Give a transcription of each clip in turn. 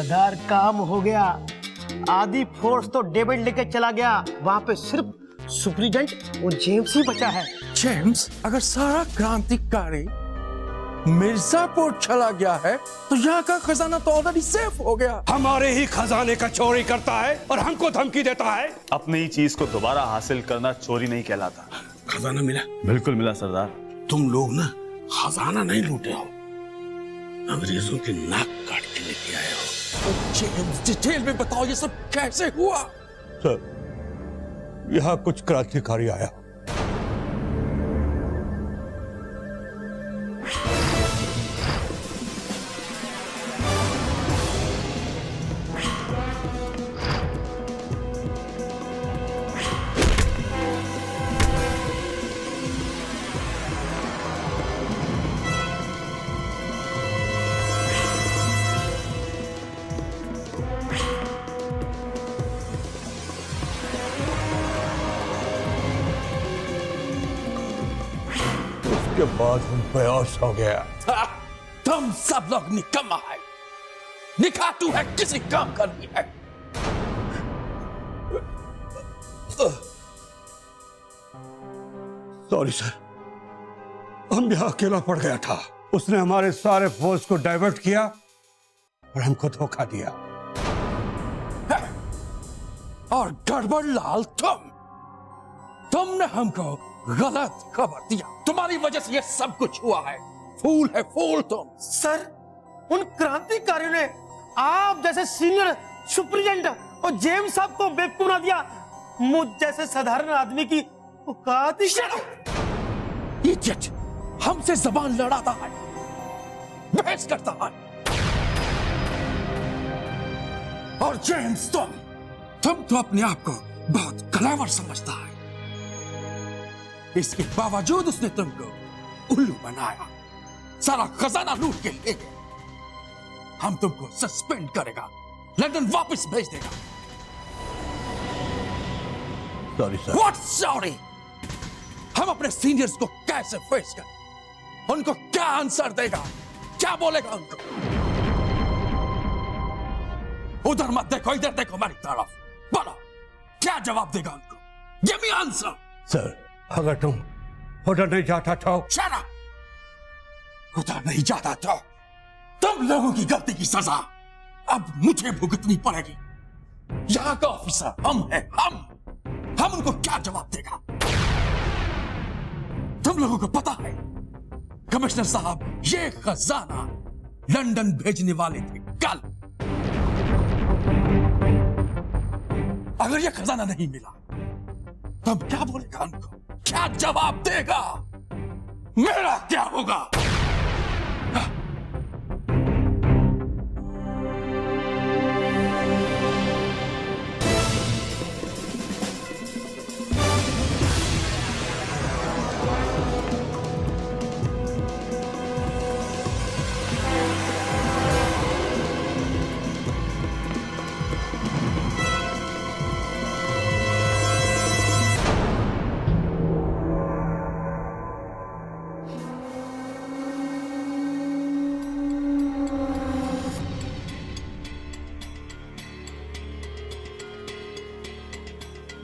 सरदार काम हो गया। आधी फोर्स तो डेविड लेके चला गया, वहां पे सिर्फ सुप्रीडेंट और जेम्स ही बचा है। जेम्स, अगर सारा क्रांतिकारी मिर्जापुर चला गया है तो यहाँ का खजाना तो ऑलरेडी सेफ हो गया। हमारे ही खजाने का चोरी करता है और हमको धमकी देता है। अपनी ही चीज को दोबारा हासिल करना चोरी नहीं कहलाता। खजाना मिला? बिल्कुल मिला सरदार। तुम लोग ना खजाना नहीं लूटे हो, अंग्रेजों की नाक काट के लेके आए हो। जेम्स, डिटेल में बताओ ये सब कैसे हुआ? सर, यहाँ कुछ क्रांतिकारी आया। के बाद हम बेहोश हो गया। तुम सब लोग निकम्मा है, निखातू है, किसी काम का नहीं है। सॉरी सर, हम यहाँ अकेला पड़ गया था। उसने हमारे सारे फोर्स को डाइवर्ट किया और हमको धोखा दिया। और गड़बड़ लाल तुमने हमको गलत खबर दिया। तुम्हारी वजह से ये सब कुछ हुआ है। फूल है फूल तुम। सर, उन क्रांतिकारियों ने आप जैसे सीनियर सुप्रीडेंट और जेम्स साहब को बेवकूफ बना दिया। मुझ जैसे साधारण आदमी की औकात ही। इडियट, हमसे जबान लड़ाता है, बहस करता है। और जेम्स, तुम तो अपने आप को बहुत क्लेवर समझता है। इसके बावजूद उसने तुमको उल्लू बनाया, सारा खजाना लूट के ले गया। हम तुमको सस्पेंड करेगा, लंदन वापस भेज देगा। Sorry sir. What sorry? हम अपने सीनियर्स को कैसे फेस करें? उनको क्या आंसर देगा? क्या बोलेगा उनको? उधर मत देखो, इधर देखो हमारी तरफ। बोलो, क्या जवाब देगा उनको? Give me answer. सर, अगर तुम उधर नहीं जाता तो। Shut up! उधर नहीं जाता तो तुम लोगों की गलती की सजा अब मुझे भुगतनी पड़ेगी। यहां का ऑफिसर हम हैं, हम उनको क्या जवाब देगा? तुम लोगों को पता है कमिश्नर साहब ये खजाना लंदन भेजने वाले थे कल। अगर ये खजाना नहीं मिला तो हम क्या बोलेगा उनको? क्या जवाब देगा? मेरा क्या होगा?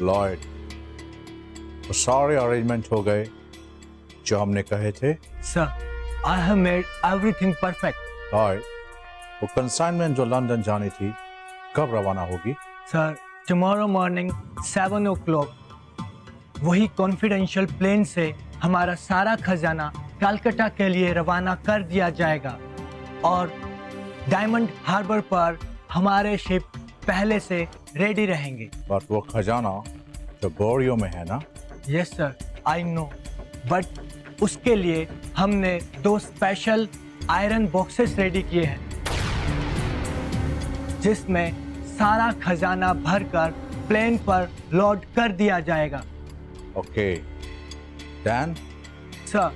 लॉयड, तो सारे अरेंजमेंट हो गए जो हमने कहे थे। Sir, I have made everything perfect. Lloyd, वो कंसाइनमेंट जो लंदन जानी थी कब रवाना होगी? सर, टुमारो मॉर्निंग 7 o'clock वही कॉन्फिडेंशियल प्लेन से हमारा सारा खजाना कलकत्ता के लिए रवाना कर दिया जाएगा और डायमंड हार्बर पर हमारे शिप पहले से रेडी रहेंगे। बट वो खजाना जो बोरियो में है ना? Yes sir, I know, but उसके लिए हमने 2 स्पेशल आयरन बॉक्सेस रेडी किए हैं जिसमें सारा खजाना भरकर प्लेन पर लोड कर दिया जाएगा। Okay, then? सर,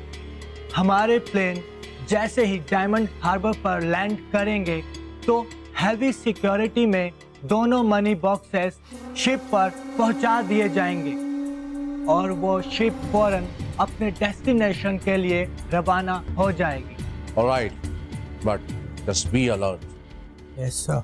हमारे प्लेन जैसे ही डायमंड हार्बर पर लैंड करेंगे तो हैवी सिक्योरिटी में दोनों मनी बॉक्सेस शिप पर पहुंचा दिए जाएंगे और वो शिप फौरन अपने डेस्टिनेशन के लिए रवाना हो जाएगी। Alright, but just be alert. Yes sir.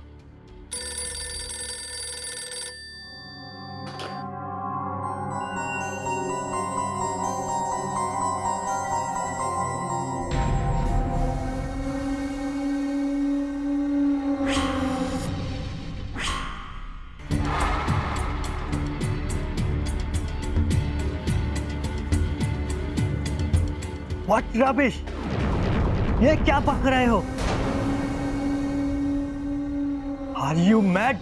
What rubbish? ये क्या बक रहे हो? Are you mad?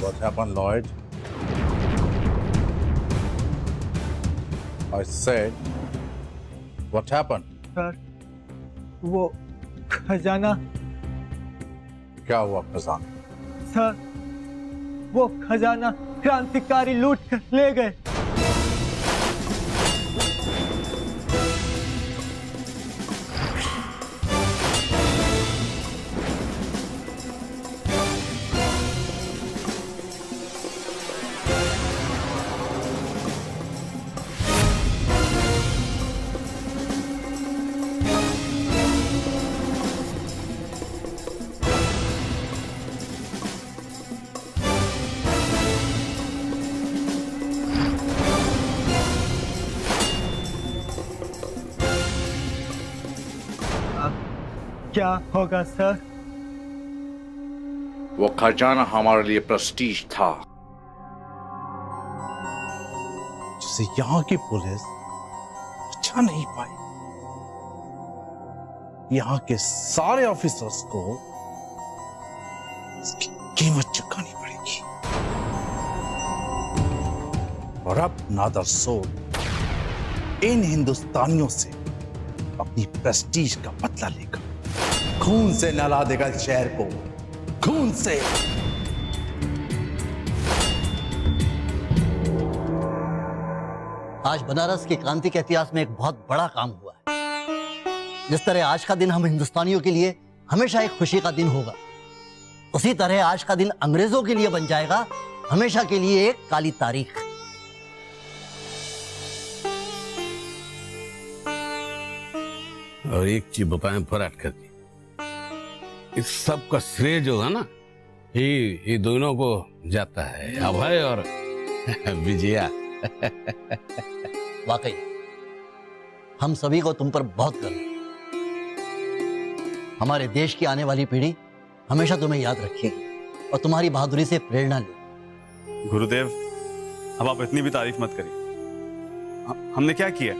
What happened, Lloyd? I said, what happened? Sir, वो खजाना, क्या हुआ खजाना? सर, वो खजाना क्रांतिकारी लूट कर ले गए। क्या होगा सर? वो खजाना हमारे लिए प्रेस्टीज था जिसे यहाँ की पुलिस अच्छा नहीं पाई। यहाँ के सारे ऑफिसर्स को इसकी कीमत चुकानी पड़ेगी। और अब नादर सोड इन हिंदुस्तानियों से अपनी प्रेस्टीज का बदला लेगा। खून से नहला देगा इस शहर को, खून से। आज बनारस की क्रांति के इतिहास में एक बहुत बड़ा काम हुआ है। जिस तरह आज का दिन हम हिंदुस्तानियों के लिए हमेशा एक खुशी का दिन होगा, उसी तरह आज का दिन अंग्रेजों के लिए बन जाएगा हमेशा के लिए एक काली तारीख। और एक चीज बताएं फराट करके, इस सब का श्रेय जो है ना, ये दोनों को जाता है, अभय और विजया। वाकई हम सभी को तुम पर बहुत गर्व है। हमारे देश की आने वाली पीढ़ी हमेशा तुम्हें याद रखेगी और तुम्हारी बहादुरी से प्रेरणा लेगी। गुरुदेव, अब आप इतनी भी तारीफ मत करिए। हमने क्या किया?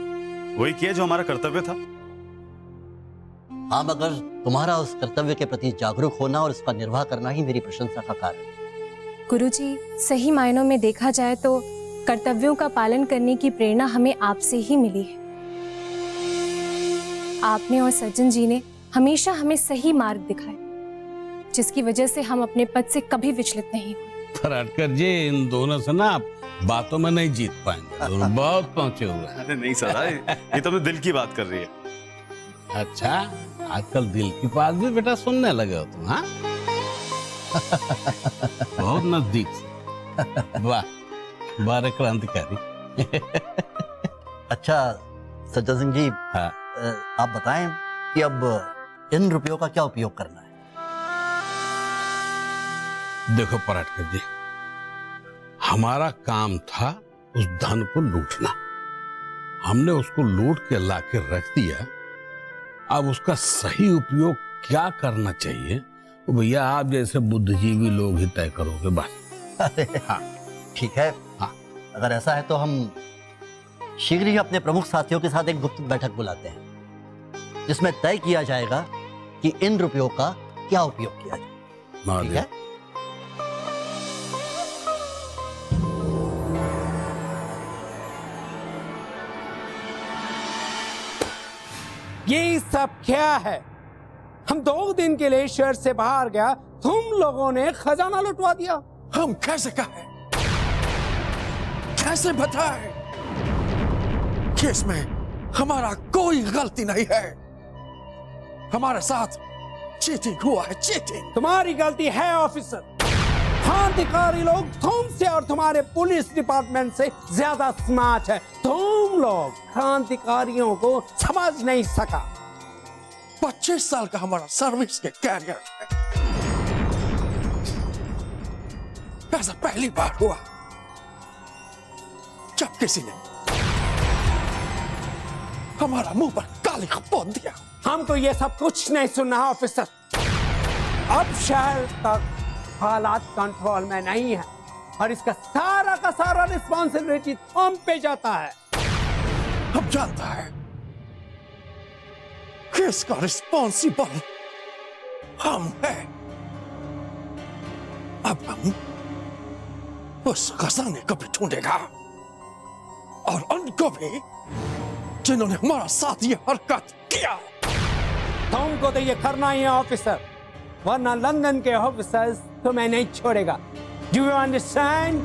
वही किया जो हमारा कर्तव्य था। हाँ, मगर तुम्हारा उस कर्तव्य के प्रति जागरूक होना और इसका निर्वाह करना ही मेरी प्रशंसा का कारण है। गुरुजी, सही मायनों में देखा जाए तो कर्तव्यों का पालन करने की प्रेरणा हमें आपसे ही मिली है। आपने और सज्जन जी ने हमेशा हमें सही मार्ग दिखाया, जिसकी वजह से हम अपने पद से कभी विचलित नहीं हुए। फराटकर जी, इन दोनों से ना आप बातों में नहीं जीत पाएंगे, दोनों बहुत पहुंचे हुए हैं। अरे नहीं सर, ये तो अपने दिल की बात कर रही है। अच्छा, आजकल दिल की बात भी बेटा सुनने लगे हो तुम, हाँ? बहुत नजदीक से। वाह, बारे क्रांतिकारी। अच्छा सज्जन सिंह जी, हाँ। आप बताएं कि अब इन रुपयों का क्या उपयोग करना है? देखो पराटकर जी, हमारा काम था उस धन को लूटना। हमने उसको लूट के लाके रख दिया। अब उसका सही उपयोग क्या करना चाहिए वो भैया आप जैसे बुद्धिजीवी लोग ही तय करोगे बस। हाँ, ठीक है। हाँ। अगर ऐसा है तो हम शीघ्र ही अपने प्रमुख साथियों के साथ एक गुप्त बैठक बुलाते हैं, जिसमें तय किया जाएगा कि इन रुपयों का क्या उपयोग किया जाए। ठीक है? ये सब क्या है? हम 2 दिन के लिए शहर से बाहर गया, तुम लोगों ने खजाना लुटवा दिया। हम कैसे कहें, कैसे बताएं कि इसमें हमारा कोई गलती नहीं है। हमारे साथ चीटिंग हुआ है, चीटिंग। तुम्हारी गलती है ऑफिसर। क्रांतिकारी लोग तुमसे और तुम्हारे पुलिस डिपार्टमेंट से ज्यादा स्मार्ट है। तुम लोग क्रांतिकारियों को समझ नहीं सका। 25 साल का हमारा सर्विस के कैरियर है, ऐसा पहली बार हुआ जब किसी ने हमारा मुंह पर काली पोत दिया। हमको ये सब कुछ नहीं सुनना ऑफिसर। अब शहर तक हालात कंट्रोल में नहीं है और इसका सारा का सारा रिस्पॉन्सिबिलिटी हम पे जाता है। अब जानता है कि इसका रिस्पॉन्सिबल हम हैं। अब हम उस खजाने को भी ढूंढेगा और उनको भी जिन्होंने हमारा साथ ये हरकत किया। तुमको तो ये करना ही है ऑफिसर, वरना लंदन के ऑफिसर्स तुम्हें नहीं छोड़ेगा। Do you understand?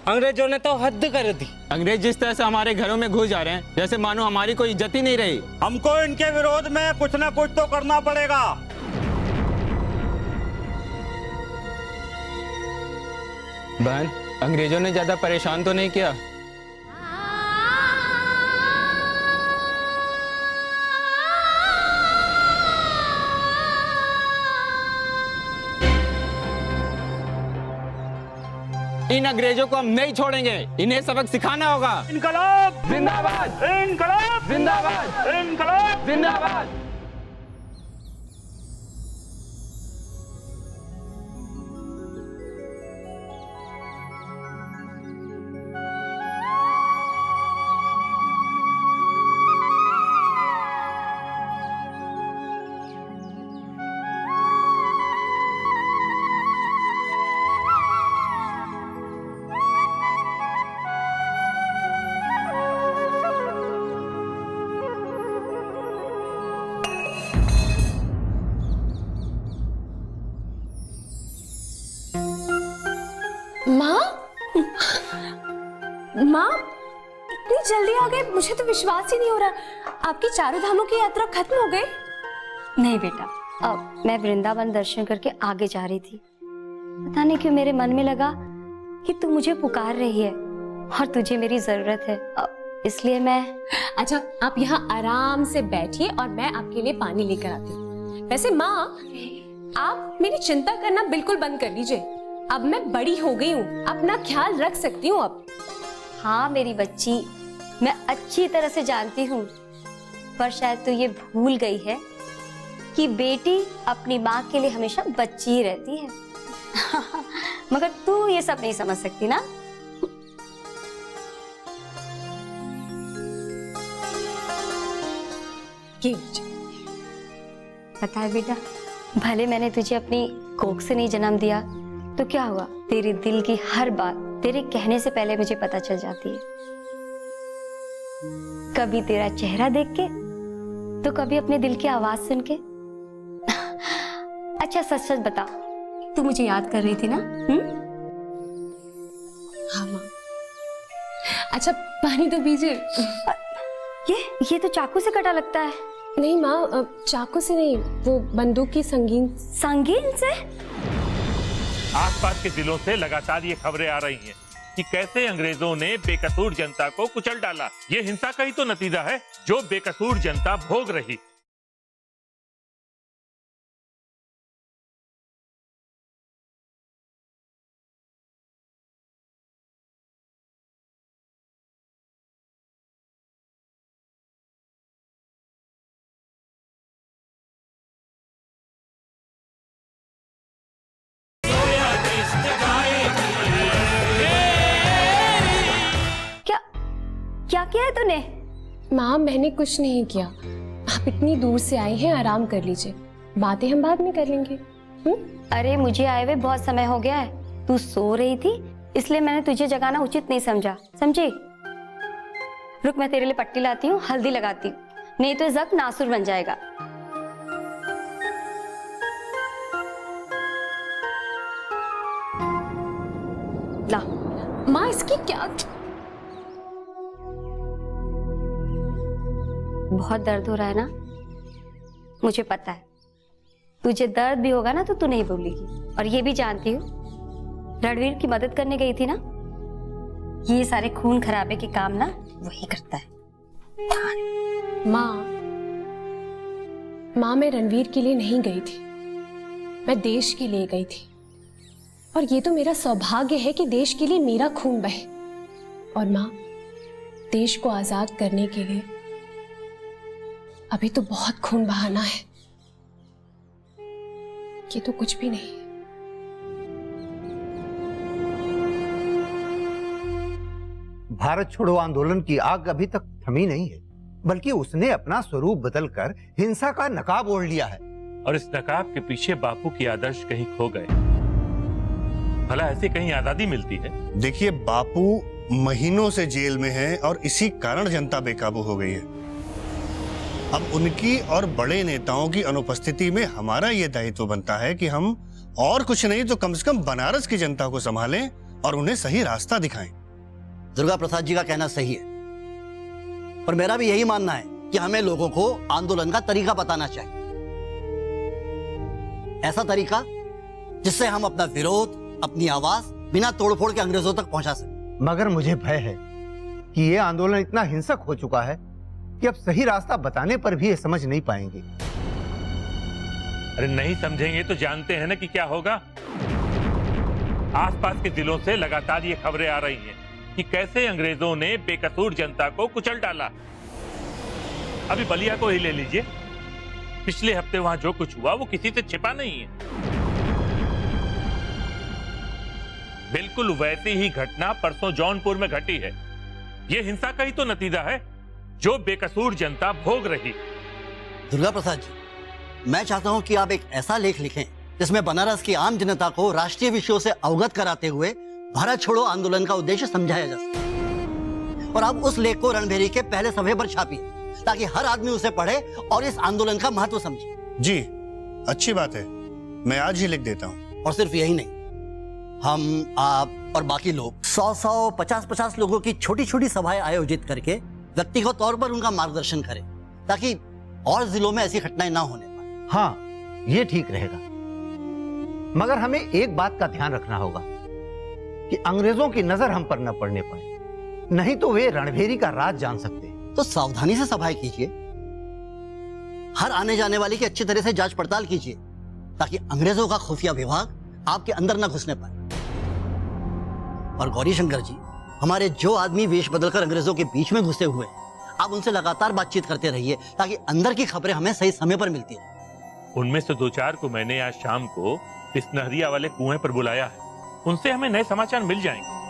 अंग्रेजों ने तो हद कर दी। अंग्रेज जिस तरह से हमारे घरों में घुस जा रहे हैं, जैसे मानो हमारी कोई इज्जत ही नहीं रही। हमको इनके विरोध में कुछ ना कुछ तो करना पड़ेगा। बहन, अंग्रेजों ने ज्यादा परेशान तो नहीं किया? इन अंग्रेजों को हम नहीं छोड़ेंगे, इन्हें सबक सिखाना होगा। इनकलाब जिंदाबाद! इनकलाब जिंदाबाद! इनकलाब जिंदाबाद! माँ, इतनी जल्दी आ गए, मुझे तो विश्वास ही नहीं हो रहा। आपकी चारों धामों की यात्रा खत्म हो गई? नहीं बेटा, अब मैं वृंदावन दर्शन करके आगे जा रही थी। पता नहीं क्यों मेरे मन में लगा कि तू मुझे पुकार रही है और तुझे मेरी जरूरत है, अब इसलिए मैं। अच्छा, आप यहाँ आराम से बैठिए और मैं आपके लिए पानी लेकर आती हूँ। वैसे माँ, आप मेरी चिंता करना बिल्कुल बंद कर दीजिए। अब मैं बड़ी हो गई हूँ, अपना ख्याल रख सकती हूँ अब। हाँ मेरी बच्ची, मैं अच्छी तरह से जानती हूँ, पर शायद तू ये भूल गई है कि बेटी अपनी माँ के लिए हमेशा बच्ची ही रहती है। मगर तू ये सब नहीं समझ सकती ना। पता है बेटा, भले मैंने तुझे अपनी कोख से नहीं जन्म दिया तो क्या हुआ, तेरे दिल की हर बात तेरे कहने से पहले मुझे पता चल जाती है। कभी तेरा चेहरा देख के तो कभी अपने दिल की आवाज सुन के। अच्छा सच सच बता, तू मुझे याद कर रही थी ना? हाँ माँ। अच्छा पानी तो पीजिए। ये तो चाकू से कटा लगता है। नहीं माँ, चाकू से नहीं, वो बंदूक की संगीन से। आसपास के जिलों से लगातार ये खबरें आ रही हैं कि कैसे अंग्रेजों ने बेकसूर जनता को कुचल डाला। ये हिंसा का ही तो नतीजा है जो बेकसूर जनता भोग रही। क्या किया है तूने? माँ मैंने कुछ नहीं किया। आप इतनी दूर से आए हैं, आराम कर लीजिए, बातें हम बाद में कर लेंगे। अरे मुझे आए हुए बहुत समय हो गया है, तू सो रही थी इसलिए मैंने तुझे जगाना उचित नहीं समझा, समझी? रुक मैं तेरे लिए पट्टी लाती हूँ, हल्दी लगाती हूँ, नहीं तो जख्म नासुर बन जाएगा। ला। माँ इसकी क्या? बहुत दर्द हो रहा है ना? मुझे पता है, तुझे दर्द भी होगा ना तो तू नहीं बोलेगी। और ये भी जानती हूँ रणवीर की मदद करने गई थी ना, ये सारे खून खराबे के काम ना वही करता है। माँ मैं रणवीर के लिए नहीं गई थी, मैं देश के लिए गई थी। और ये तो मेरा सौभाग्य है कि देश के लिए मेरा खून बहे। और माँ, देश को आजाद करने के लिए अभी तो बहुत खून बहाना है, ये तो कुछ भी नहीं। भारत छोड़ो आंदोलन की आग अभी तक थमी नहीं है, बल्कि उसने अपना स्वरूप बदलकर हिंसा का नकाब ओढ़ लिया है। और इस नकाब के पीछे बापू की आदर्श कहीं खो गए। भला ऐसे कहीं आजादी मिलती है? देखिए, बापू महीनों से जेल में हैं और इसी कारण जनता बेकाबू हो गई है। अब उनकी और बड़े नेताओं की अनुपस्थिति में हमारा यह दायित्व बनता है कि हम और कुछ नहीं तो कम से कम बनारस की जनता को संभालें और उन्हें सही रास्ता दिखाएं। दुर्गा प्रसाद जी का कहना सही है, पर मेरा भी यही मानना है कि हमें लोगों को आंदोलन का तरीका बताना चाहिए। ऐसा तरीका जिससे हम अपना विरोध, अपनी आवाज बिना तोड़फोड़ के अंग्रेजों तक पहुंचा सकें। मगर मुझे भय है कि ये आंदोलन इतना हिंसक हो चुका है कि अब सही रास्ता बताने पर भी ये समझ नहीं पाएंगे। अरे नहीं समझेंगे तो जानते हैं ना कि क्या होगा। आसपास के जिलों से लगातार ये खबरें आ रही हैं कि कैसे अंग्रेजों ने बेकसूर जनता को कुचल डाला। अभी बलिया को ही ले लीजिए, पिछले हफ्ते वहां जो कुछ हुआ वो किसी से छिपा नहीं है। बिल्कुल वैसी ही घटना परसों जौनपुर में घटी है। ये हिंसा का ही तो नतीजा है जो बेकसूर जनता भोग रही। दुर्गा प्रसाद जी, मैं चाहता हूं कि आप एक ऐसा लेख लिखें जिसमें बनारस की आम जनता को राष्ट्रीय विषयों से अवगत कराते हुए भारत छोड़ो आंदोलन का उद्देश्य समझाया जा सके। और आप उस लेख को रणभेरी के पहले सफे पर छापिए ताकि हर आदमी उसे पढ़े और इस आंदोलन का महत्व समझे। जी, अच्छी बात है, मैं आज ही लिख देता हूँ। और सिर्फ यही नहीं, हम, आप और बाकी लोग 100-100, 50-50 लोगों की छोटी छोटी सभाएं आयोजित करके व्यक्तिगत तौर पर उनका मार्गदर्शन करें ताकि और जिलों में ऐसी घटनाएं ना होने पाए। हाँ, ये ठीक रहेगा, मगर हमें एक बात का ध्यान रखना होगा कि अंग्रेजों की नजर हम पर न पड़ने पाए, नहीं तो वे रणभेरी का राज जान सकते हैं। तो सावधानी से सभाएं कीजिए, हर आने जाने वाले की अच्छी तरह से जांच पड़ताल कीजिए ताकि अंग्रेजों का खुफिया विभाग आपके अंदर न घुसने पाए। और गौरी शंकर जी, हमारे जो आदमी वेश बदलकर अंग्रेजों के बीच में घुसे हुए हैं, आप उनसे लगातार बातचीत करते रहिए ताकि अंदर की खबरें हमें सही समय पर मिलती रहे। उनमें से 2-4 को मैंने आज शाम को इस नहरिया वाले कुएं पर बुलाया है, उनसे हमें नए समाचार मिल जाएंगे।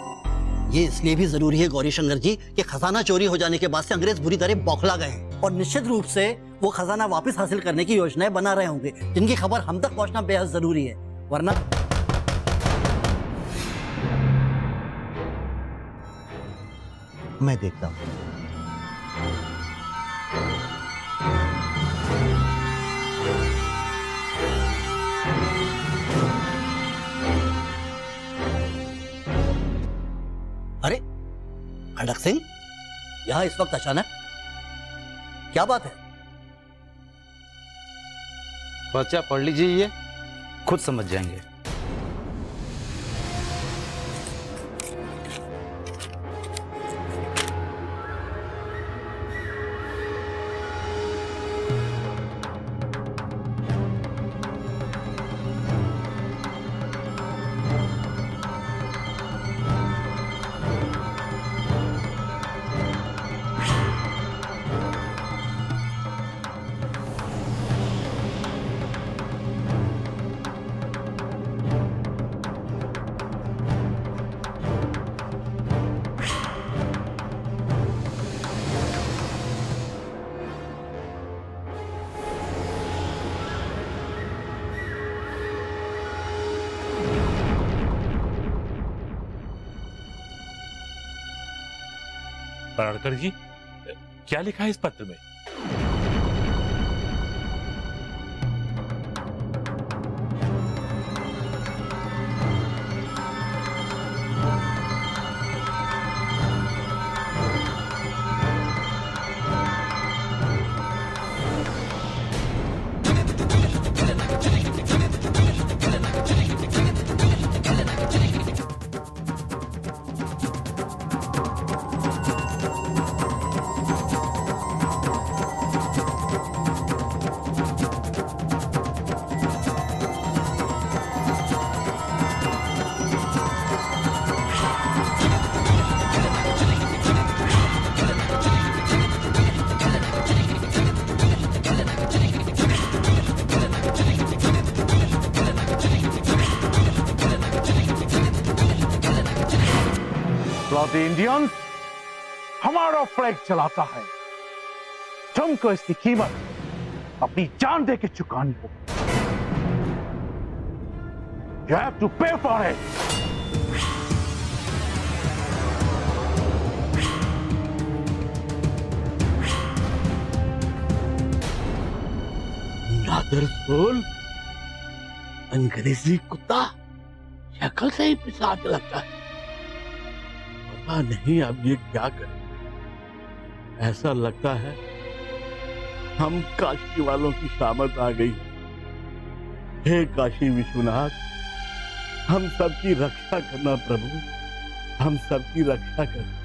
ये इसलिए भी जरूरी है गौरी शंकर जी कि खजाना चोरी हो जाने के बाद से अंग्रेज बुरी तरह बौखला गए हैं और निश्चित रूप से वो खजाना वापस हासिल करने की योजनाएं बना रहे होंगे जिनकी खबर हम तक पहुंचना बेहद जरूरी है, वरना मैं देखता हूं। अरे खड़क सिंह, यहां इस वक्त अचानक क्या बात है? बच्चा पढ़ लीजिए, ये खुद समझ जाएंगे। पराड़कर जी, क्या लिखा है इस पत्र में? इंडियंस हमारा फ्लैग चलाता है, तुमको इसकी कीमत अपनी जान दे के चुकानी होगी। You have to pay for it. नादर सोल, अंग्रेजी कुत्ता शक्ल से ही पिशाच लगता है। पता नहीं अब ये क्या करें। ऐसा लगता है हम काशी वालों की शामत आ गई। हे काशी विश्वनाथ, हम सबकी रक्षा करना प्रभु, हम सबकी रक्षा करना।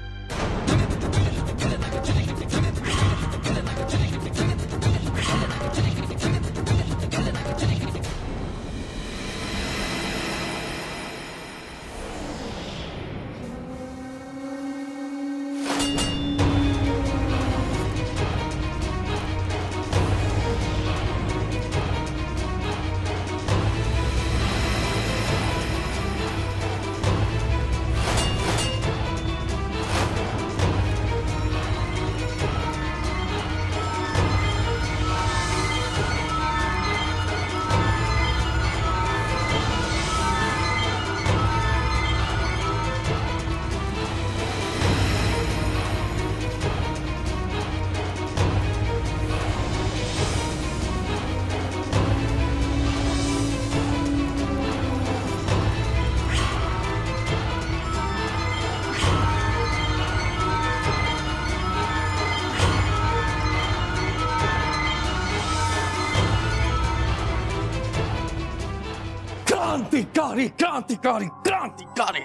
क्रांतिकारी क्रांतिकारी क्रांतिकारी।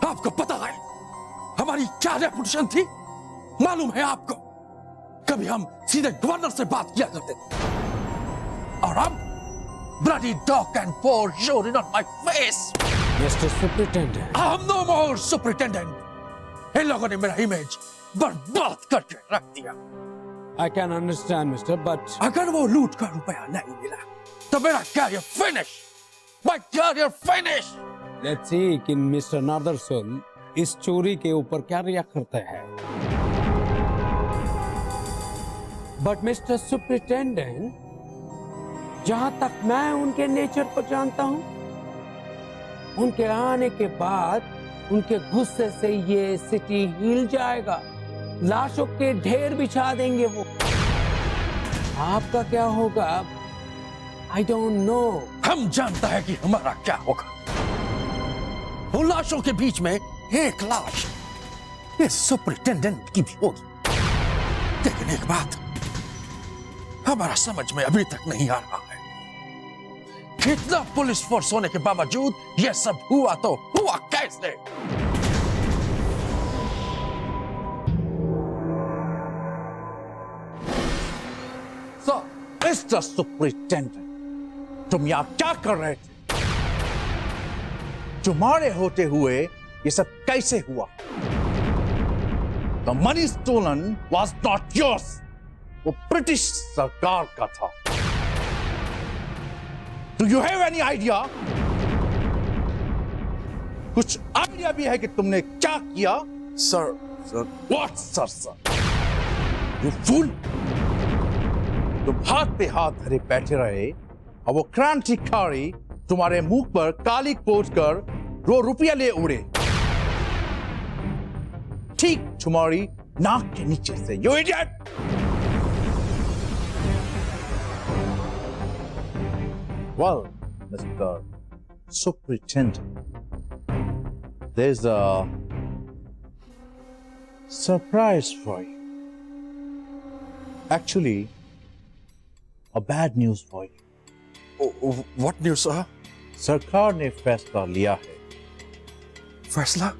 आपको पता है हमारी क्या रेपुटेशन थी? मालूम है आपको? कभी हम सीधे गवर्नर से बात किया करते थे, और अब bloody dog and paw showing on my face. Mr. Superintendent. I am no more superintendent. इन लोगों ने मेरा इमेज बर्बाद करके रख दिया। I can understand, Mr. But अगर वो लूट का रुपया नहीं मिला तो मेरा career finish. My career finish. let's see कि मिस्टर नादरसोल इस चोरी के ऊपर क्या रिएक्ट करते हैं। बट मिस्टर सुपरिटेंडेंट, जहां तक मैं उनके नेचर को जानता हूं, उनके आने के बाद उनके गुस्से से ये सिटी हिल जाएगा, लाशों के ढेर बिछा देंगे वो। आपका क्या होगा? I don't know. हम जानता है कि हमारा क्या होगा। उन लाशों के बीच में एक लाश इस सुपरिटेंडेंट की भी होगी। लेकिन एक बात हमारा समझ में अभी तक नहीं आ रहा है, इतना पुलिस फोर्स होने के बावजूद यह सब हुआ तो हुआ कैसे? So, Mr. Superintendent, तुम यहां क्या कर रहे थे? तुम्हारे होते हुए ये सब कैसे हुआ? The money stolen was not yours. वो ब्रिटिश सरकार का था। Do you have any idea? कुछ आइडिया भी है कि तुमने क्या किया? Sir, What, sir? You fool! तुम हाथ पे हाथ धरे बैठे रहे और वो क्रांतिकारी तुम्हारे मुंह पर काली पोत कर 2 रुपया ले उड़े। ठीक तुम्हारी नाक के नीचे से। You idiot! Well, Mr. Superintendent, there's a surprise for you. Actually, a bad news for you. What news, sir? सरकार ने फैसला लिया है। फैसला?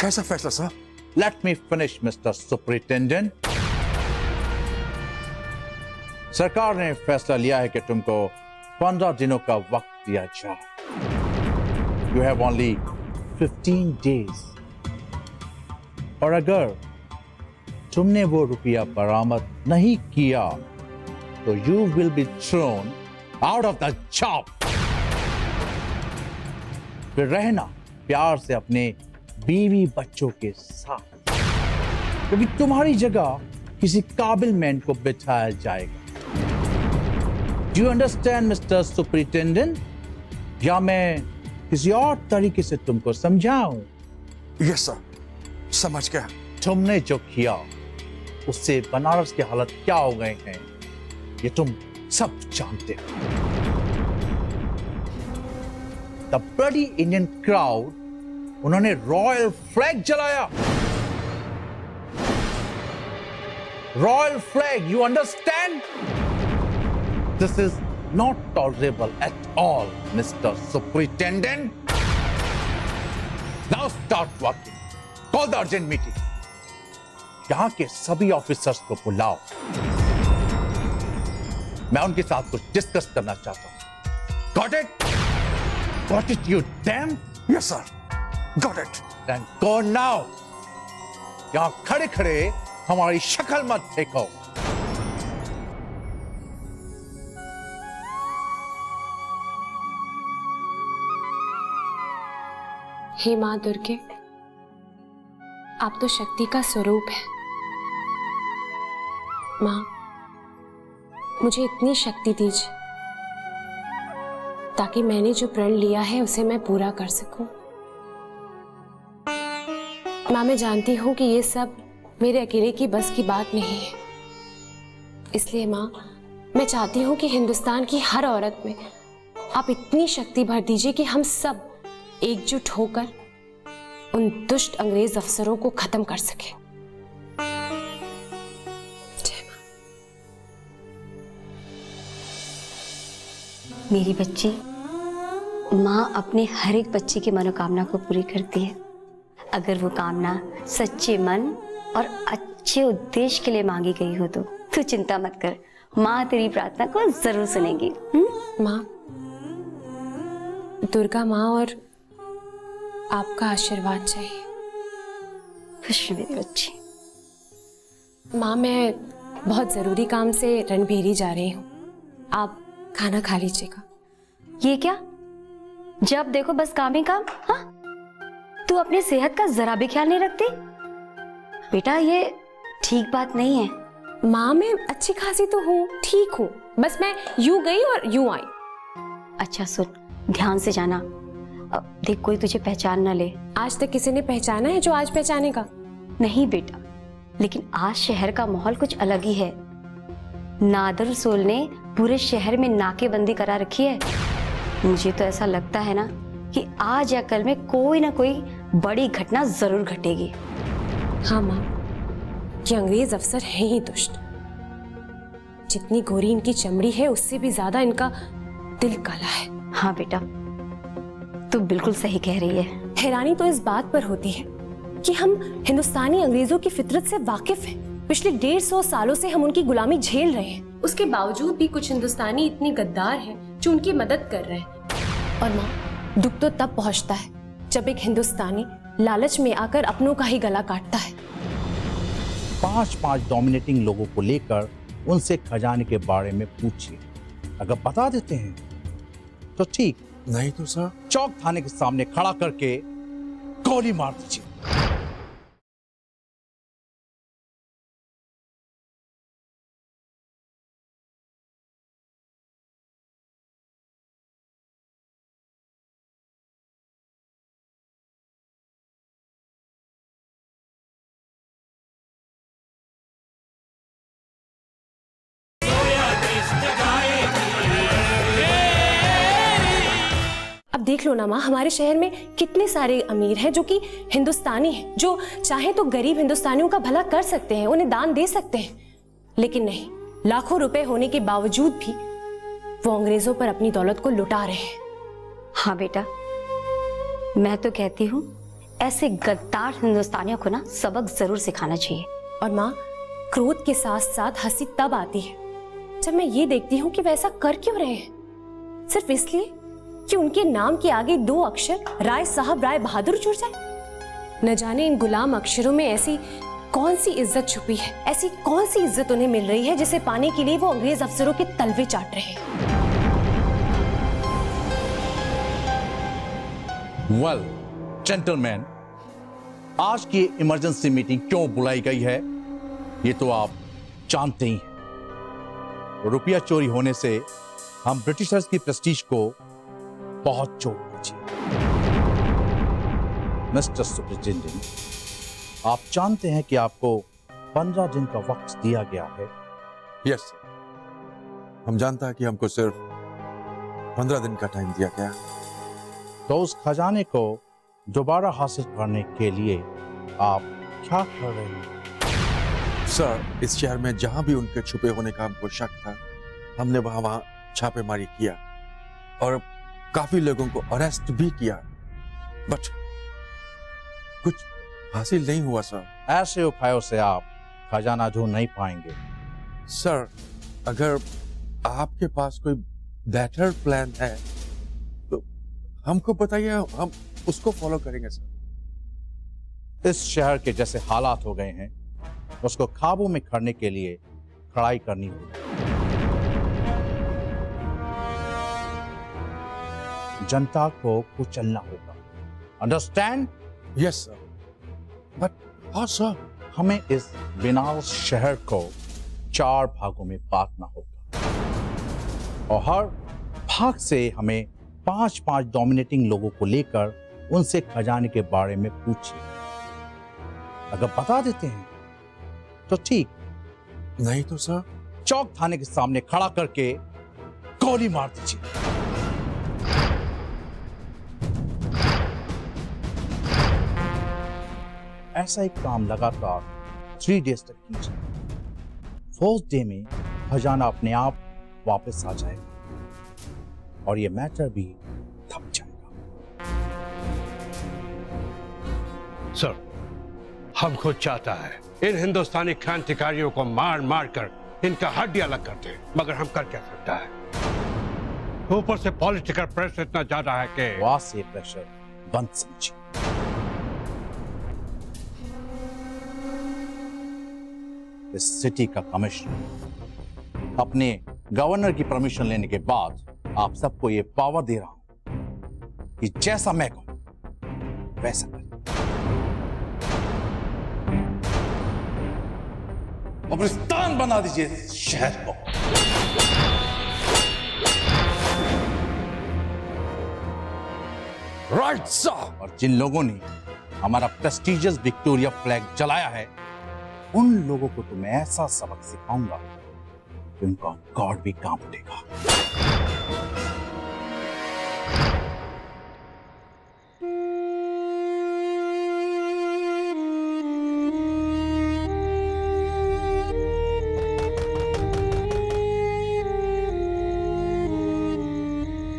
कैसा फैसला, sir? Let me finish, Mr. Superintendent. सरकार ने फैसला लिया है कि तुमको 15 दिनों का वक्त दिया जाए। You have only 15 days. और अगर तुमने वो रुपया बरामद नहीं किया तो you will be thrown out of the job. फिर रहना प्यार से अपने बीवी बच्चों के साथ, क्योंकि तुम्हारी जगह किसी काबिल मैन को बिठाया जाएगा। Do you understand, Mr. Superintendent? या मैं किसी और तरीके से तुमको समझाऊं? Yes, sir. समझ गया। तुमने जो किया उससे बनारस की हालत क्या हो गए हैं ये तुम सब जानते हो। The bloody Indian crowd, उन्होंने रॉयल फ्लैग जलाया। Royal flag, you understand? This is not tolerable at all, Mr. Superintendent. Now start working. Call the urgent meeting. यहाँ के सभी ऑफिसर्स को बुलाओ। मैं उनके साथ कुछ डिस्कस करना चाहता हूँ। Got it? Got it, you damn? Yes, sir. Got it. Then go now. यहाँ खड़े खड़े हमारी शक्ल मत देखो। हे माँ दुर्गे, आप तो शक्ति का स्वरूप है। माँ, मुझे इतनी शक्ति दीजिए ताकि मैंने जो प्रण लिया है उसे मैं पूरा कर सकूं। माँ, मैं जानती हूं कि ये सब मेरे अकेले की बस की बात नहीं है, इसलिए माँ मैं चाहती हूं कि हिंदुस्तान की हर औरत में आप इतनी शक्ति भर दीजिए कि हम सब एकजुट होकर उन दुष्ट अंग्रेज अफसरों को खत्म कर सकें। मेरी बच्ची, माँ अपने हर एक बच्चे की मनोकामना को पूरी करती है। अगर वो कामना सच्चे मन और अच्छे उद्देश्य के लिए मांगी गई हो तो चिंता मत कर, माँ तेरी प्रार्थना को जरूर सुनेगी। माँ, दुर्गा माँ और आपका आशीर्वाद चाहिए। खुश मेरी बच्ची। माँ, मैं बहुत जरूरी काम से रणभेरी जा रही हूँ, आप खाना खा लीजिएगा। ये क्या, जब देखो बस काम ही काम। हाँ, तू अपनी सेहत का जरा भी ख्याल नहीं रखती बेटा, ये ठीक बात नहीं है। माँ, मैं अच्छी खासी तो हूँ, ठीक हूँ, बस मैं यूं गई और यूं आई। अच्छा सुन, ध्यान से जाना, अब देख कोई तुझे पहचान ना ले। आज तक किसी ने पहचाना है जो आज पहचानेगा? नहीं बेटा, लेकिन आज शहर का माहौल कुछ अलग ही है। नादर रसूल ने पूरे शहर में नाकेबंदी करा रखी है। मुझे तो ऐसा लगता है ना कि आज या कल में कोई ना कोई बड़ी घटना जरूर घटेगी। हाँ माँ, ये अंग्रेज अफसर हैं ही दुष्ट। जितनी गोरी इनकी चमड़ी है उससे भी ज्यादा इनका दिल काला है। हाँ बेटा, तू बिल्कुल सही कह रही है। हैरानी तो इस बात पर होती है कि हम हिंदुस्तानी अंग्रेजों की फितरत से वाकिफ हैं। पिछले 150 सालों से हम उनकी गुलामी झेल रहे हैं, उसके बावजूद भी कुछ हिंदुस्तानी इतने गद्दार हैं जो उनकी मदद कर रहे हैं। और माँ, दुख तो तब पहुंचता है जब एक हिंदुस्तानी लालच में आकर अपनों का ही गला काटता है। 5 डोमिनेटिंग लोगों को लेकर उनसे खजाने के बारे में पूछिए, अगर बता देते हैं तो ठीक, नहीं तो सर चौक थाने के सामने खड़ा करके गोली मार दीजिए। देख लो ना माँ, हमारे शहर में कितने सारे अमीर हैं जो कि हिंदुस्तानी हैं, जो चाहे तो गरीब हिंदुस्तानियों का भला कर सकते हैं, उन्हें दान दे सकते हैं, लेकिन नहीं, लाखों रुपए होने के बावजूद भी वो अंग्रेजों पर अपनी दौलत को लुटा रहे हैं। हाँ बेटा, मैं तो कहती हूँ ऐसे गद्दार हिंदुस्तानियों को ना सबक जरूर सिखाना चाहिए। और माँ, क्रोध के साथ साथ हंसी तब आती है जब मैं ये देखती हूँ कि वह ऐसा कर क्यों रहे हैं, सिर्फ इसलिए कि उनके नाम के आगे 2 अक्षर राय साहब राय बहादुर जुड़ जाए। न जाने इन गुलाम अक्षरों में ऐसी कौन सी इज्जत छुपी है, ऐसी कौन सी इज्जत उन्हें मिल रही है जिसे पाने के लिए वो अंग्रेज अफसरों के तलवे चाट रहे हैं। वेल जेंटलमैन, आज की इमरजेंसी मीटिंग क्यों बुलाई गई है ये तो आप जानते ही हैं। रुपया चोरी होने से हम ब्रिटिशर्स की प्रेस्टीज को बहुत चोट पहुंची। मिस्टर सुपरिटेंडेंट, आप जानते हैं कि आपको 15 दिन का वक्त दिया गया है। यस सर, हम जानता है कि हमको सिर्फ 15 दिन का टाइम दिया गया। तो उस खजाने को दोबारा हासिल करने के लिए आप क्या कर रहे हैं? सर, इस शहर में जहां भी उनके छुपे होने का हमको शक था, हमने वहां छापेमारी किया और काफी लोगों को अरेस्ट भी किया, बट कुछ हासिल नहीं हुआ सर। ऐसे उपायों से आप खजाना ढूंढ नहीं पाएंगे। सर, अगर आपके पास कोई बेटर प्लान है तो हमको बताइए, हम उसको फॉलो करेंगे सर। इस शहर के जैसे हालात हो गए हैं, उसको काबू में करने के लिए लड़ाई करनी होगी। जनता को कुचलना होगा। अंडरस्टैंड? Yes sir. बट हाँ सर, हमें इस विनाश शहर को 4 भागों में बांटना होगा और हर भाग से हमें 5-5 डोमिनेटिंग लोगों को लेकर उनसे खजाने के बारे में पूछिए। अगर बता देते हैं तो ठीक, नहीं तो सर चौक थाने के सामने खड़ा करके गोली मार दीजिए। ऐसा एक काम लगातार 3 डेज तक कीजिए। 4th डे में खजाना अपने आप वापस आ जाएगा और ये मैटर भी थम जाएगा। सर, हम खुद चाहता है इन हिंदुस्तानी क्रांतिकारियों को मार मार कर इनका हड्डी अलग करते, मगर हम कर क्या सकता है? ऊपर से पॉलिटिकल प्रेशर इतना ज्यादा है कि वहां से प्रेशर बंद समझिए। इस सिटी का कमिश्नर अपने गवर्नर की परमिशन लेने के बाद आप सबको ये पावर दे रहा हूं कि जैसा मैं कहूं वैसा करें। कब्रिस्तान बना दीजिए शहर को। Right sir. और जिन लोगों ने हमारा प्रेस्टिजियस विक्टोरिया फ्लैग जलाया है, उन लोगों को तो मैं ऐसा सबक सिखाऊंगा कि उनका गॉड भी कांप उठेगा।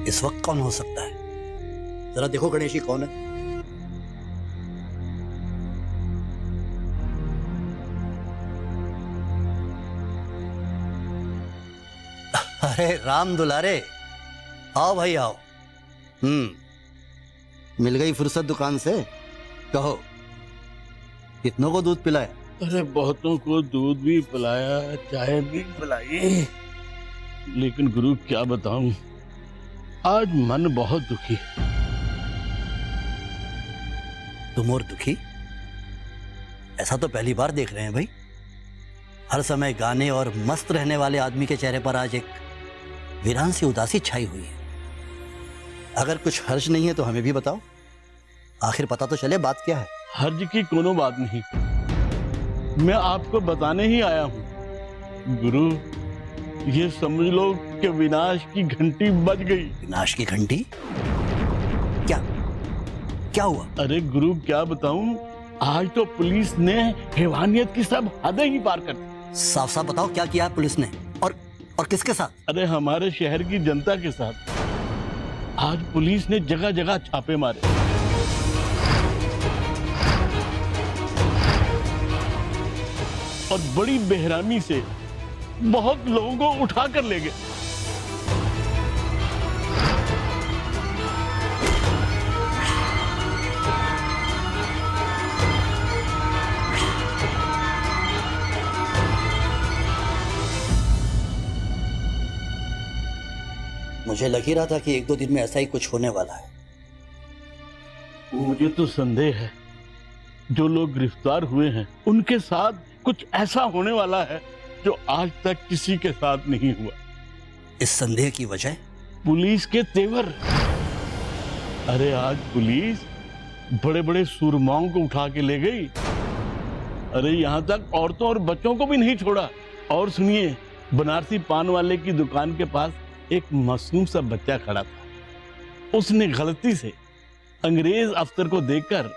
इस वक्त कौन हो सकता है? जरा देखो गणेश जी कौन है। अरे राम दुलारे, आओ भाई आओ। मिल गई फुर्सत दुकान से? कहो, कितनों को दूध पिलाया? अरे बहुतों को दूध भी पिलाया, चाय भी पिलाई, लेकिन गुरु क्या बताऊं, आज मन बहुत दुखी है। तुम और दुखी? ऐसा तो पहली बार देख रहे हैं भाई। हर समय गाने और मस्त रहने वाले आदमी के चेहरे पर आज एक वीरान सी उदासी छाई हुई है। अगर कुछ हर्ज नहीं है तो हमें भी बताओ, आखिर पता तो चले बात क्या है। हर्ज की कोनो बात नहीं, मैं आपको बताने ही आया हूं। गुरु, ये समझ लो कि विनाश की घंटी बज गई। विनाश की घंटी? क्या हुआ? अरे गुरु क्या बताऊं, आज तो पुलिस ने हैवानियत की सब हदें ही पार कर दी। साफ साफ बताओ क्या किया है पुलिस ने, और किसके साथ? अरे हमारे शहर की जनता के साथ। आज पुलिस ने जगह जगह छापे मारे। और बड़ी बेहरामी से बहुत लोगों को उठा कर ले गए। मुझे लग ही रहा था कि 1-2 दिन में ऐसा ही कुछ होने वाला है। मुझे तो संदेह है जो लोग गिरफ्तार हुए हैं उनके साथ कुछ ऐसा होने वाला है जो आज तक किसी के साथ नहीं हुआ। इस संदेह की वजह? पुलिस के तेवर। अरे आज पुलिस बड़े बड़े सुरमाओं को उठा के ले गई। अरे यहाँ तक औरतों और बच्चों को भी नहीं छोड़ा। और सुनिए, बनारसी पान वाले की दुकान के पास एक मासूम सा बच्चा खड़ा था। उसने गलती से अंग्रेज अफसर को देखकर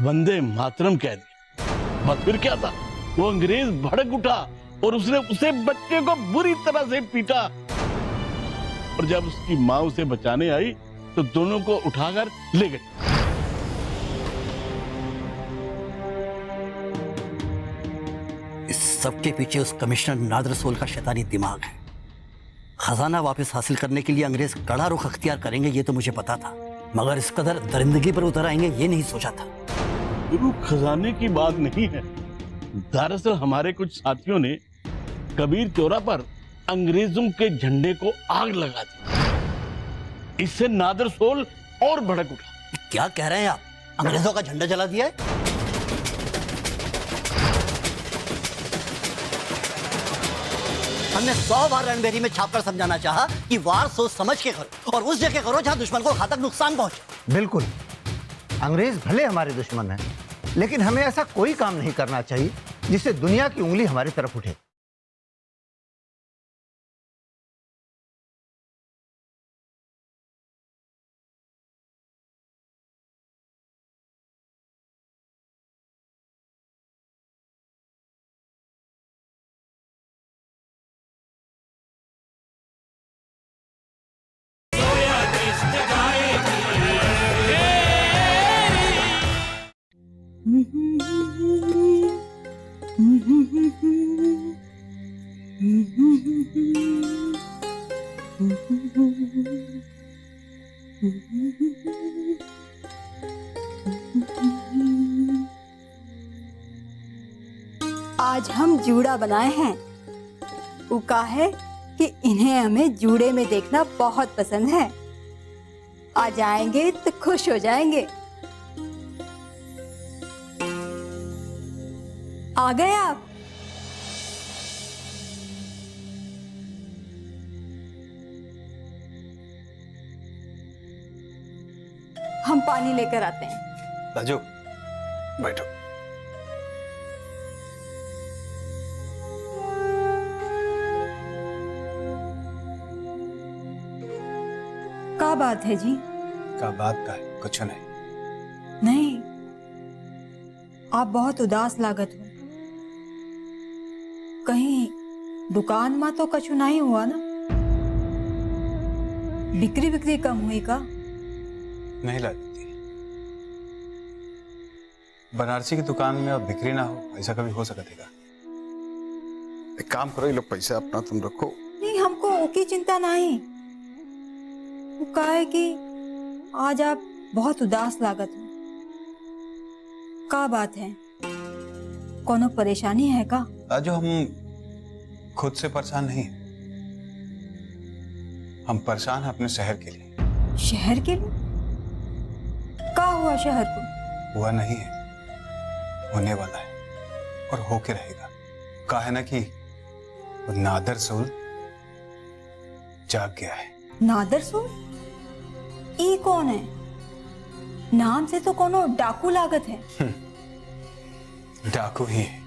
वंदे मातरम कह दिया। बस फिर क्या था, वो अंग्रेज भड़क उठा और उसने उसे बच्चे को बुरी तरह से पीटा। और जब उसकी माँ उसे बचाने आई तो दोनों को उठाकर ले गई। इस सब के पीछे उस कमिश्नर नादर सोल का शैतानी दिमाग है। खजाना वापस हासिल करने के लिए अंग्रेज कड़ा रुख अख्तियार करेंगे ये तो मुझे पता था, मगर इस कदर दरिंदगी पर उतर आएंगे ये नहीं सोचा था। गुरु, खजाने की बात नहीं है। दरअसल हमारे कुछ साथियों ने कबीर चौरा पर अंग्रेजों के झंडे को आग लगा दी। इससे नादर सोल और भड़क उठा। क्या कह रहे हैं आप? अंग्रेजों का झंडा जला दिया है? हमने 100 बार रणबेरी में छापकर समझाना चाहा कि वार सोच समझ के करो और उस जगह करो जहां दुश्मन को घातक नुकसान पहुंचे। बिल्कुल, अंग्रेज भले हमारे दुश्मन हैं, लेकिन हमें ऐसा कोई काम नहीं करना चाहिए जिससे दुनिया की उंगली हमारी तरफ उठे। आज हम जूड़ा बनाए हैं। वो कहा है कि इन्हें हमें जूड़े में देखना बहुत पसंद है। आ जाएंगे तो खुश हो जाएंगे। आ गए आप? हम पानी लेकर आते हैं। राजू, बैठो। क्या बात है जी? क्या बात का है? कुछ नहीं। नहीं, आप बहुत उदास लागत हो। कहीं दुकान में तो कछु नहीं हुआ ना? बिक्री कम हुई का? नहीं लगती। बनारसी की दुकान में अब बिक्री ना हो, ऐसा कभी हो सकता है? एक काम करो, ये लोग पैसा अपना तुम रखो। नहीं, हमको ओकी चिंता नहीं। वो कहा है कि आज आप बहुत उदास लागत हो। क्या बात है? कोनो परेशानी है का? राजू, हम खुद से परेशान नहीं हैं। हम परेशान हैं अपने शहर के लिए। शहर के लिए? क्या हुआ शहर को? हुआ नहीं है, होने वाला है और होके रहेगा। कहा है ना कि वो नादर सोल जाग गया है। नादर सोल? ई कौन है? नाम से तो कोनो डाकू लागत है। डाकू ही है,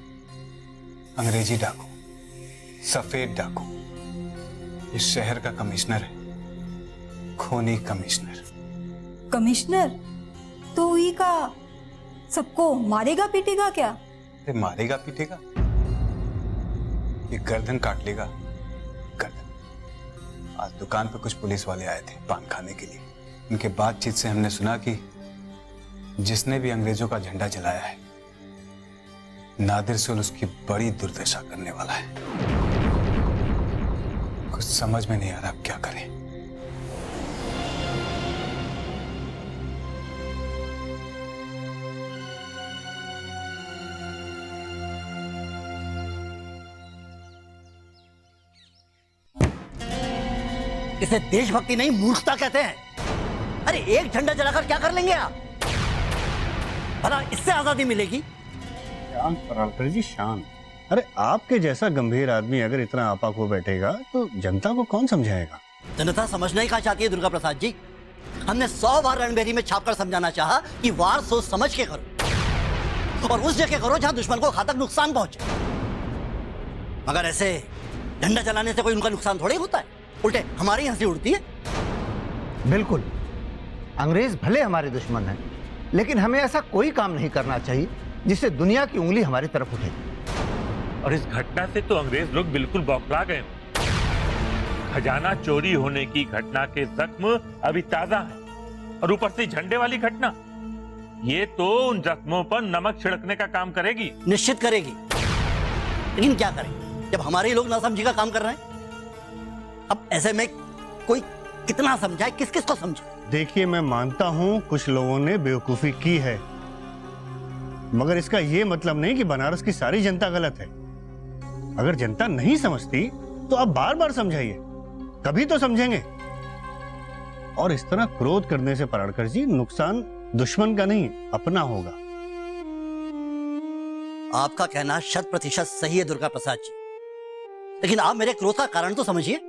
अंग्रेजी डाकू, सफेद डाकू। इस शहर का कमिश्नर है, खूनी कमिश्नर। कमिश्नर? तो हुई का सबको मारेगा पीटेगा क्या? अरे मारेगा पीटेगा, ये गर्दन काट लेगा, गर्दन। आज दुकान पे कुछ पुलिस वाले आए थे पान खाने के लिए। उनके बातचीत से हमने सुना कि जिसने भी अंग्रेजों का झंडा जलाया है, नादिर सोल उसकी बड़ी दुर्दशा करने वाला है। कुछ समझ में नहीं आ रहा अब क्या करें। इसे देशभक्ति नहीं मूर्खता कहते हैं। अरे एक झंडा जलाकर क्या कर लेंगे आप? भला इससे आजादी मिलेगी? शांत परालकर जी, शांत। अरे आपके जैसा गंभीर आदमी अगर इतना आपाक हो बैठेगा तो जनता को कौन समझाएगा? जनता समझना ही कहाँ चाहती है दुर्गा प्रसाद जी। हमने 100 बार रणबेरी में छापकर समझाना चाहा कि वार सोच समझ के करो और उस जगह करो जहां दुश्मन को घातक नुकसान पहुंचे। मगर ऐसे झंडा जलाने से कोई उनका नुकसान थोड़ी होता है, उल्टे हमारी हंसी उड़ती है। बिल्कुल, अंग्रेज भले हमारे दुश्मन हैं, लेकिन हमें ऐसा कोई काम नहीं करना चाहिए जिससे दुनिया की उंगली हमारी तरफ उठे। और इस घटना से तो अंग्रेज लोग बिल्कुल बौखला गए। खजाना चोरी होने की घटना के जख्म अभी ताजा है और ऊपर से झंडे वाली घटना, ये तो उन जख्मों पर नमक छिड़कने का काम करेगी। निश्चित करेगी, लेकिन क्या करें जब हमारे ही लोग नासमझी का काम कर रहे हैं। अब ऐसे में कोई कितना समझाए, किस किस को समझाए? देखिए, मैं मानता हूं कुछ लोगों ने बेवकूफी की है, मगर इसका यह मतलब नहीं कि बनारस की सारी जनता गलत है। अगर जनता नहीं समझती तो आप बार बार समझाइए, कभी तो समझेंगे। और इस तरह क्रोध करने से पराड़कर जी नुकसान दुश्मन का नहीं अपना होगा। आपका कहना 100% सही है दुर्गा प्रसाद जी, लेकिन आप मेरे क्रोध का कारण तो समझिए।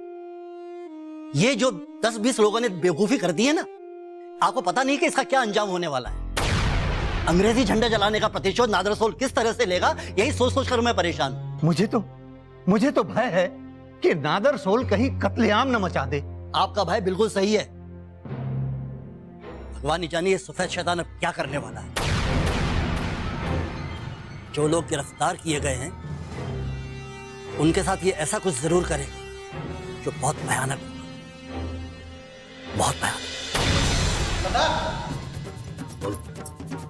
ये जो 10-20 लोगों ने बेवकूफी कर दी है ना, आपको पता नहीं कि इसका क्या अंजाम होने वाला है। अंग्रेजी झंडा जलाने का प्रतिशोध नादिर सोल किस तरह से लेगा, यही सोच सोच कर मैं परेशान हूं। मुझे तो भय है कि नादिर सोल कहीं कत्लेआम न मचा दे। आपका भय बिल्कुल सही है। भगवान ही जाने ये सफेद शैतान अब क्या करने वाला है। जो लोग गिरफ्तार किए गए हैं उनके साथ ये ऐसा कुछ जरूर करेगा जो बहुत भयानक होगा, बहुत भयानक।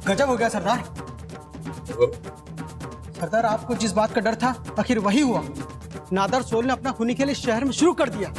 गजब हो गया सरदार। सरदार, आपको जिस बात का डर था आखिर वही हुआ। नादिर सोल ने अपना खूनी खेल इस शहर में शुरू कर दिया।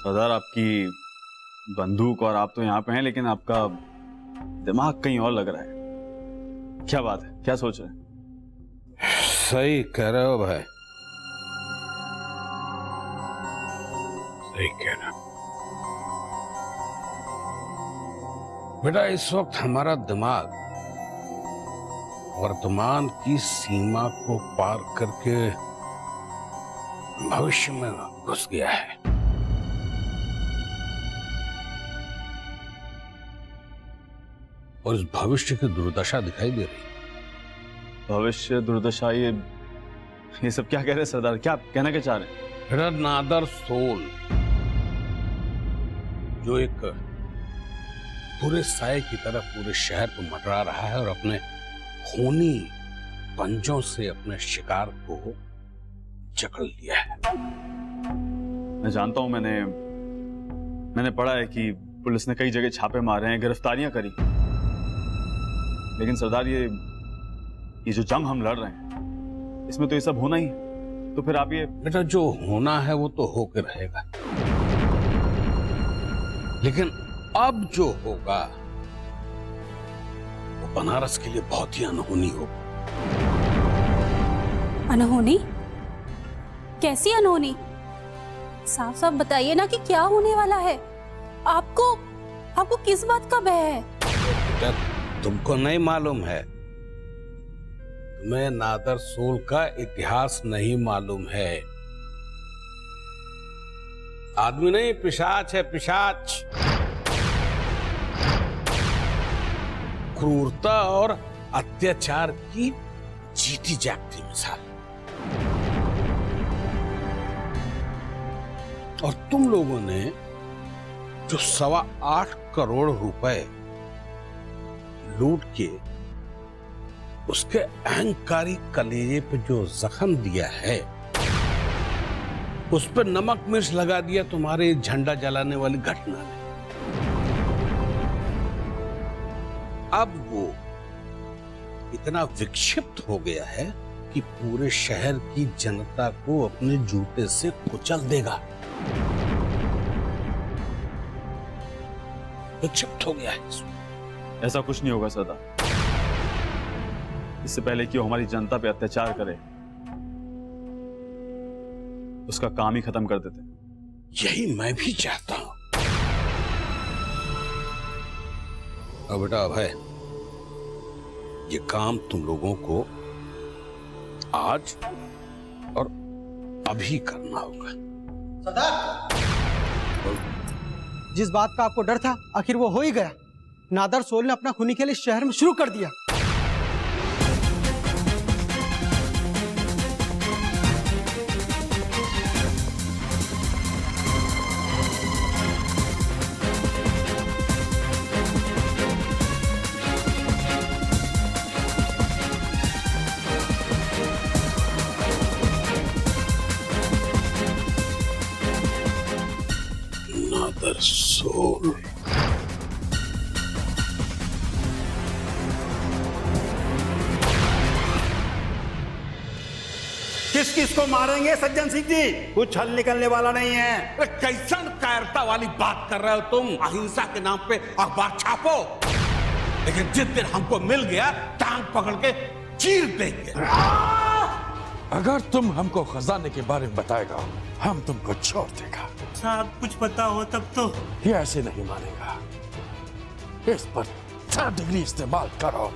सरदार, आपकी बंदूक और आप तो यहाँ पे हैं, लेकिन आपका दिमाग कहीं और लग रहा है। क्या बात है, क्या सोच रहे हैं? सही कह रहे हो भाई, सही कह रहे हो बेटा। इस वक्त हमारा दिमाग वर्तमान की सीमा को पार करके भविष्य में घुस गया है। और इस भविष्य की दुर्दशा दिखाई दे रही है। भविष्य, दुर्दशा, ये सब क्या कह रहे हैं सरदार? क्या कहना क्या चाह रहे हैं? बेटा, नादिर सोल जो एक पूरे साए की तरह पूरे शहर को मंडरा रहा है और अपने खूनी पंजों से अपने शिकार को जकड़ लिया है। मैं जानता हूं, मैंने पढ़ा है कि पुलिस ने कई जगह छापे मारे हैं, गिरफ्तारियां करी, लेकिन सरदार ये जो जंग हम लड़ रहे हैं इसमें तो ये सब होना ही है। तो फिर आप ये बेटा, जो होना है वो तो होकर रहेगा, लेकिन अब जो होगा वो बनारस के लिए बहुत ही अनहोनी होगा। अनहोनी? कैसी अनहोनी? साफ साफ बताइए ना कि क्या होने वाला है। आपको किस बात का भय है? बेटा, तुमको नहीं मालूम है, तुम्हें नादर सोल का इतिहास नहीं मालूम है। आदमी नहीं, पिशाच है, पिशाच। क्रूरता और अत्याचार की जीती जागती मिसाल। और तुम लोगों ने जो 8.25 करोड़ रुपए लूट के उसके अहंकारी कलेजे पे जो जख्म दिया है, उस पर नमक मिर्च लगा दिया तुम्हारे झंडा जलाने वाली घटना ने। अब वो इतना विक्षिप्त हो गया है कि पूरे शहर की जनता को अपने जूते से कुचल देगा। विक्षिप्त हो गया है इसमें। ऐसा कुछ नहीं होगा सरदार। इससे पहले कि वो हमारी जनता पे अत्याचार करे, उसका काम ही खत्म कर देते। यही मैं भी चाहता हूं। अब बेटा अभय, ये काम तुम लोगों को आज और अभी करना होगा। सरदार, जिस बात का आपको डर था आखिर वो हो ही गया। नादर सोल ने अपना खूनी खेल इस शहर में शुरू कर दिया। नादर सोल, किस किस को मारेंगे सज्जन सिंह जी? कुछ हल निकलने वाला नहीं है। कैसन कायरता वाली बात कर रहे हो तुम? अहिंसा के नाम पे अखबार छापो, लेकिन जिस दिन हमको मिल गया टांग पकड़ के चीर देंगे। अगर तुम हमको खजाने के बारे में बताएगा, हम तुमको छोड़ देगा। साहब कुछ पता हो तब तो। ये ऐसे नहीं मानेगा। इस पर 3rd डिग्री इस्तेमाल करो।